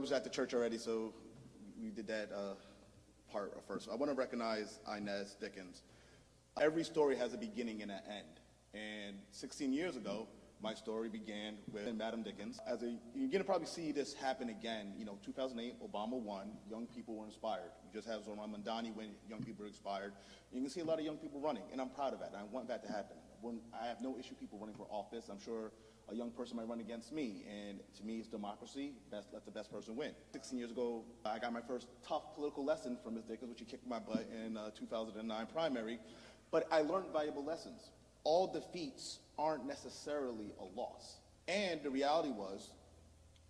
was at the church already, so we did that part first. I want to recognize Inez Dickens. Every story has a beginning and an end. And 16 years ago, my story began with Madam Dickens. You're going to probably see this happen again. 2008, Obama won. Young people were inspired. You just have Zoran Mandani when young people were inspired. You can see a lot of young people running, and I'm proud of that. And I want that to happen. I have no issue people running for office. I'm sure a young person might run against me, and to me, it's democracy. Let the best person win. 16 years ago, I got my first tough political lesson from Ms. Dickens, which she kicked my butt in 2009 primary. But I learned valuable lessons. All defeats aren't necessarily a loss. And the reality was,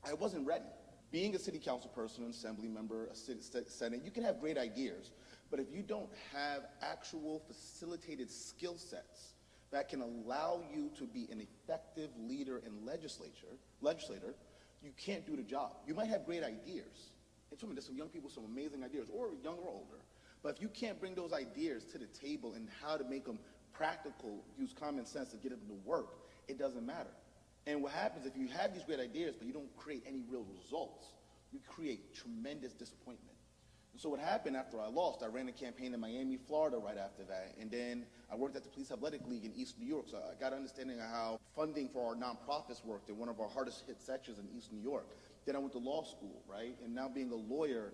I wasn't ready. Being a city council person, an assembly member, a city senate, you can have great ideas, but if you don't have actual facilitated skill sets that can allow you to be an effective leader and legislator, you can't do the job. You might have great ideas. And there's some young people, some amazing ideas, or young or older. But if you can't bring those ideas to the table and how to make them practical, use common sense to get them to work, it doesn't matter. And what happens if you have these great ideas, but you don't create any real results, you create tremendous disappointment. And so what happened after I lost, I ran a campaign in Miami, Florida right after that, and then I worked at the Police Athletic League in East New York, so I got an understanding of how funding for our nonprofits worked in one of our hardest hit sections in East New York. Then I went to law school, right? And now being a lawyer,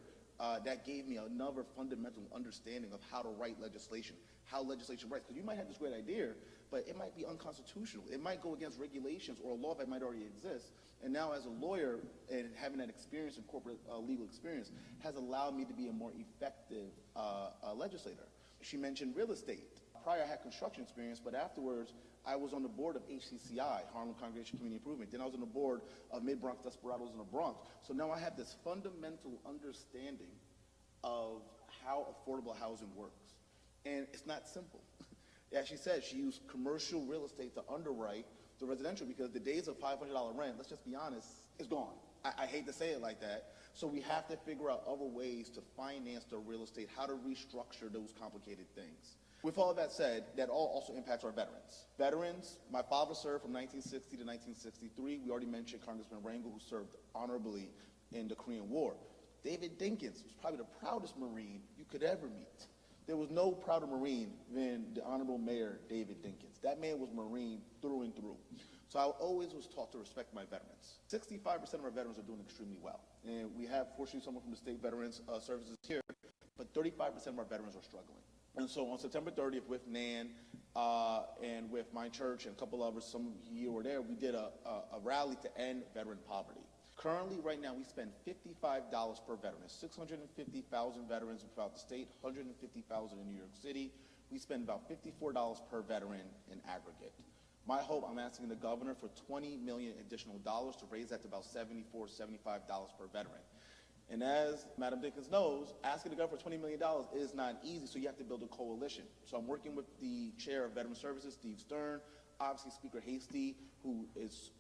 that gave me another fundamental understanding of how to write legislation, how legislation writes. Because you might have this great idea, but it might be unconstitutional. It might go against regulations or a law that might already exist. And now as a lawyer and having that experience in corporate legal experience has allowed me to be a more effective legislator. She mentioned real estate. Prior I had construction experience, but afterwards I was on the board of HCCI, Harlem Congregation Community Improvement. Then I was on the board of Mid-Bronx Desperados in the Bronx. So now I have this fundamental understanding of how affordable housing works. And it's not simple. As she said, she used commercial real estate to underwrite the residential because the days of $500 rent, let's just be honest, is gone. I hate to say it like that. So we have to figure out other ways to finance the real estate, how to restructure those complicated things. With all of that said, that all also impacts our veterans. Veterans, my father served from 1960 to 1963. We already mentioned Congressman Rangel, who served honorably in the Korean War. David Dinkins was probably the proudest Marine you could ever meet. There was no prouder Marine than the Honorable Mayor David Dinkins. That man was Marine through and through. So I always was taught to respect my veterans. 65% of our veterans are doing extremely well. And we have, fortunately, someone from the State Veterans Services here, but 35% of our veterans are struggling. And so on September 30th with NAN and with my church and a couple others, some here or there, we did a rally to end veteran poverty. Currently, right now, we spend $55 per veteran. There's 650,000 veterans throughout the state, 150,000 in New York City. We spend about $54 per veteran in aggregate. My hope, I'm asking the governor for $20 million additional dollars to raise that to about $74, $75 per veteran. And as Madam Dickens knows, asking the governor for $20 million is not easy, so you have to build a coalition. So I'm working with the chair of Veteran Services, Steve Stern, obviously Speaker Hasty, who is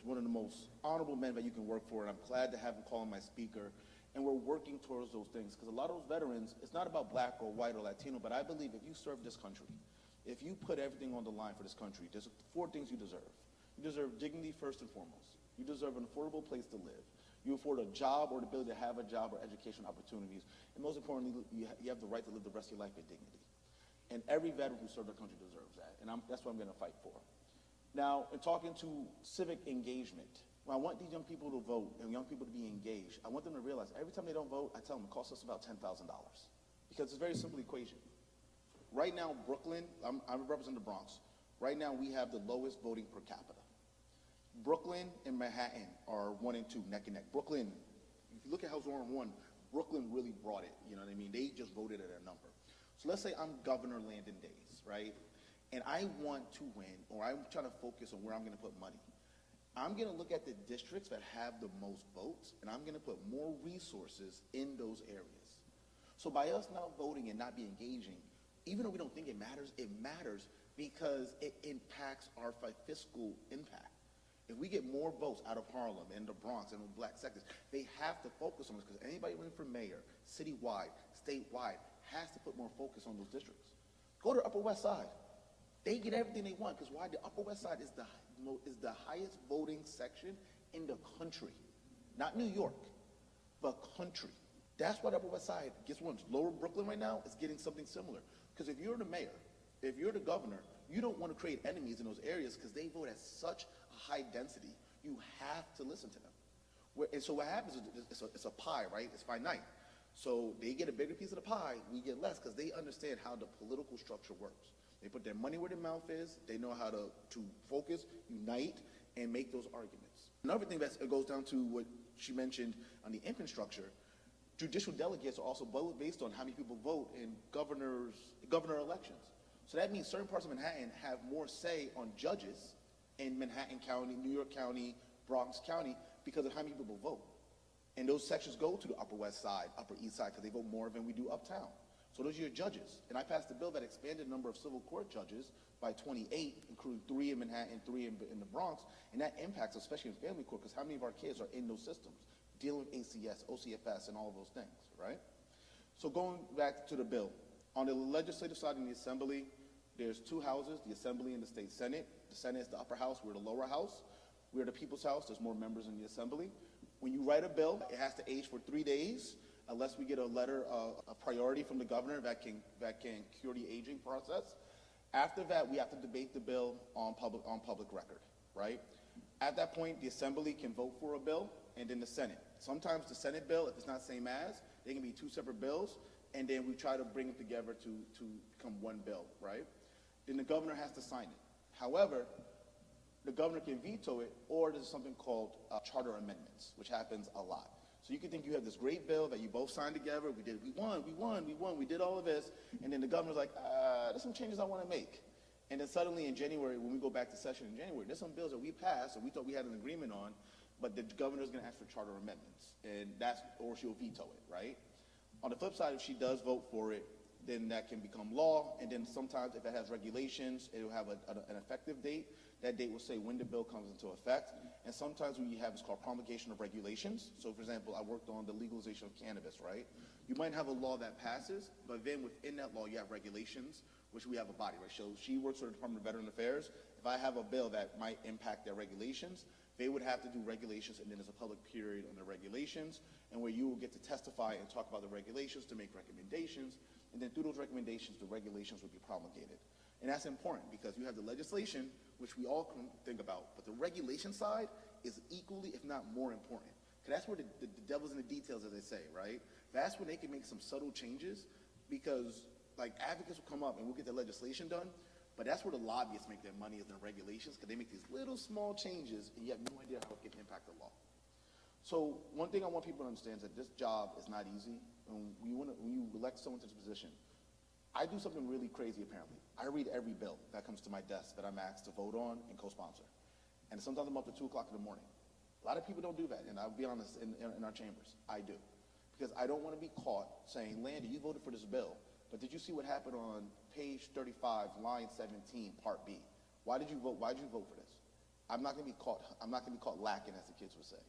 one of the most honorable men that you can work for, and I'm glad to have him call him my speaker. And we're working towards those things, because a lot of those veterans, it's not about black or white or Latino, but I believe if you serve this country, if you put everything on the line for this country, there's 4 things you deserve. You deserve dignity first and foremost. You deserve an affordable place to live. You afford a job or the ability to have a job or education opportunities. And most importantly, you have the right to live the rest of your life with dignity. And every veteran who served our country deserves that. And that's what I'm going to fight for. Now, in talking to civic engagement, when I want these young people to vote and young people to be engaged, I want them to realize every time they don't vote, I tell them it costs us about $10,000. Because it's a very simple equation. Right now, Brooklyn, I represent the Bronx. Right now, we have the lowest voting per capita. Brooklyn and Manhattan are 1 and 2, neck and neck. Brooklyn, if you look at how Zoran won, Brooklyn really brought it, you know what I mean? They just voted at a number. So let's say I'm Governor Landon Dais, right? And I want to win, or I'm trying to focus on where I'm gonna put money. I'm gonna look at the districts that have the most votes, and I'm gonna put more resources in those areas. So by us not voting and not be engaging, even though we don't think it matters because it impacts our fiscal impact. If we get more votes out of Harlem and the Bronx and the black sectors, they have to focus on this, because anybody running for mayor, citywide, statewide, has to put more focus on those districts. Go to the Upper West Side. They get everything they want, because why? The Upper West Side is the highest voting section in the country, not New York. the country. That's why the Upper West Side gets one. Lower Brooklyn right now is getting something similar. Because if you're the mayor, if you're the governor, you don't want to create enemies in those areas because they vote at such a high density. You have to listen to them. And so what happens is it's a pie, right? It's finite. So they get a bigger piece of the pie, we get less because they understand how the political structure works. They put their money where their mouth is. They know how to focus, unite, and make those arguments. Another thing that goes down to what she mentioned on the infrastructure, judicial delegates are also based on how many people vote in governor elections. So that means certain parts of Manhattan have more say on judges in Manhattan County, New York County, Bronx County, because of how many people vote. And those sections go to the Upper West Side, Upper East Side, because they vote more than we do uptown. So those are your judges. And I passed a bill that expanded the number of civil court judges by 28, including 3 in Manhattan, 3 in the Bronx. And that impacts, especially in family court, because how many of our kids are in those systems, dealing with ACS, OCFS, and all of those things, right? So going back to the bill, on the legislative side in the Assembly, there's 2 houses, the Assembly and the State Senate. The Senate is the upper house, we're the lower house. We're the People's House, there's more members in the Assembly. When you write a bill, it has to age for 3 days, unless we get a letter of priority from the governor that can cure the aging process. After that, we have to debate the bill on public record, right? At that point, the Assembly can vote for a bill, and then the Senate. Sometimes the Senate bill, if it's not same as, they can be 2 separate bills, and then we try to bring them together to become one bill, right? Then the governor has to sign it. However, the governor can veto it, or there's something called charter amendments, which happens a lot. So you can think you have this great bill that you both signed together, we won, we did all of this, and then the governor's like, there's some changes I want to make. And then suddenly in January, when we go back to session in January, there's some bills that we passed and we thought we had an agreement on, but the governor's going to ask for charter amendments, and or she'll veto it, right? On the flip side, if she does vote for it, then that can become law, and then sometimes if it has regulations, it will have an effective date. That date will say when the bill comes into effect, and sometimes what you have is called promulgation of regulations. So, for example, I worked on the legalization of cannabis, right? You might have a law that passes, but then within that law you have regulations, which we have a body, right? So she works for the Department of Veteran Affairs. If I have a bill that might impact their regulations, they would have to do regulations, and then there's a public period on the regulations, and where you will get to testify and talk about the regulations to make recommendations, and then through those recommendations, the regulations will be promulgated. And that's important because you have the legislation, which we all can think about, but the regulation side is equally, if not more important. Because that's where the devil's in the details, as they say, right? That's where they can make some subtle changes, because like advocates will come up and we'll get the legislation done, but that's where the lobbyists make their money, is in the regulations, because they make these little small changes and you have no idea how it can impact the law. So one thing I want people to understand is that this job is not easy. When you elect someone to this position, I do something really crazy apparently. I read every bill that comes to my desk that I'm asked to vote on and co-sponsor. And sometimes I'm up to 2 o'clock in the morning. A lot of people don't do that, and I'll be honest, in our chambers, I do. Because I don't want to be caught saying, Landon, you voted for this bill, but did you see what happened on page 35, line 17, part B? Why did you vote for this? I'm not going to be caught lacking, as the kids would say.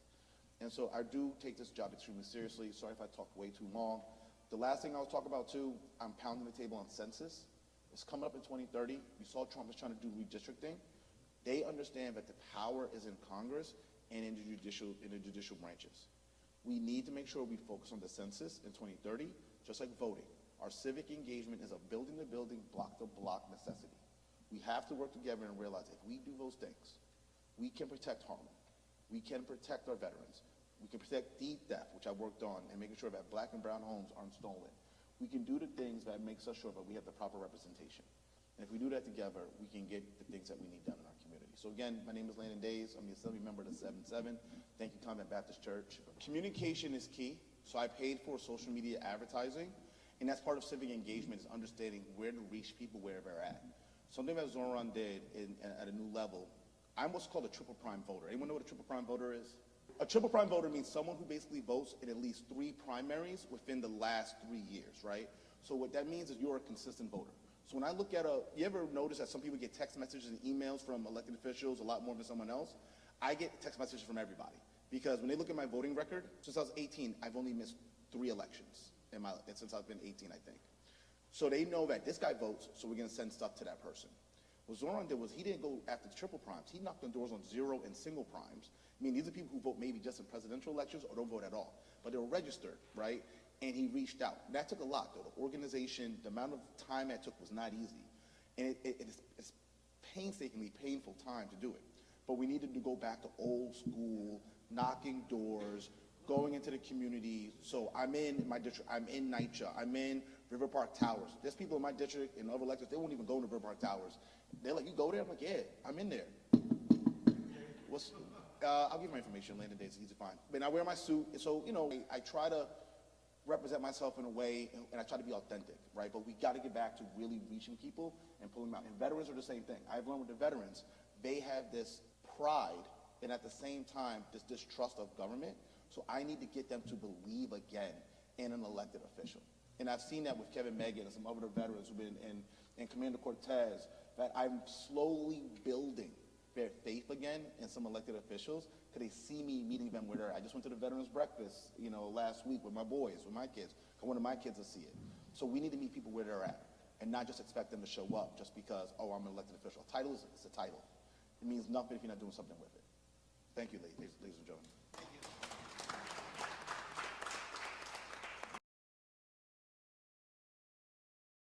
And so I do take this job extremely seriously. Sorry if I talked way too long. The last thing I'll talk about too, I'm pounding the table on census. It's coming up in 2030. You saw Trump is trying to do redistricting. They understand that the power is in Congress and in the judicial branches. We need to make sure we focus on the census in 2030, just like voting. Our civic engagement is a building-to-building, block-to-block necessity. We have to work together and realize if we do those things, we can protect Harlem. We can protect our veterans. We can protect deed theft, which I worked on, and making sure that black and brown homes aren't stolen. We can do the things that makes us sure that we have the proper representation. And if we do that together, we can get the things that we need done in our community. So again, my name is Landon Dais. I'm the Assembly member of the 7-7. Thank you, Convent Baptist Church. Communication is key. So I paid for social media advertising, and that's part of civic engagement, is understanding where to reach people where they're at. Something that Zoran did at a new level, I'm what's called a triple prime voter. Anyone know what a triple prime voter is? A triple prime voter means someone who basically votes in at least 3 primaries within the last 3 years, right? So what that means is you're a consistent voter. So when I look at you ever notice that some people get text messages and emails from elected officials a lot more than someone else? I get text messages from everybody. Because when they look at my voting record, since I was 18, I've only missed 3 elections since I've been 18, I think. So they know that this guy votes, so we're gonna send stuff to that person. What Zoran did was he didn't go after triple primes. He knocked on doors on 0 and single primes, I mean, these are people who vote maybe just in presidential elections or don't vote at all, but they're registered, right? And he reached out. That took a lot, though. The organization, the amount of time that took was not easy. And it's painstakingly painful time to do it. But we needed to go back to old school, knocking doors, going into the community. So I'm in my district, I'm in NYCHA, I'm in River Park Towers. There's people in my district and other electors, they won't even go to River Park Towers. They're like, you go there? I'm like, yeah, I'm in there. I'll give you my information, Landon Dais, easy to find. But I wear my suit, so, you know, I try to represent myself in a way, and I try to be authentic, right? But we got to get back to really reaching people and pulling them out. And veterans are the same thing. I've learned with the veterans, they have this pride and at the same time this distrust of government. So I need to get them to believe again in an elected official. And I've seen that with Kevin Megan and some other veterans who've been in Commander Cortez, that I'm slowly building their faith again in some elected officials, because they see me meeting them where they're at. I just went to the Veterans Breakfast, you know, last week with my boys, with my kids. I wanted my kids to see it. So we need to meet people where they're at and not just expect them to show up just because, oh, I'm an elected official. A title is a title. It means nothing if you're not doing something with it. Thank you, ladies and gentlemen. Thank you.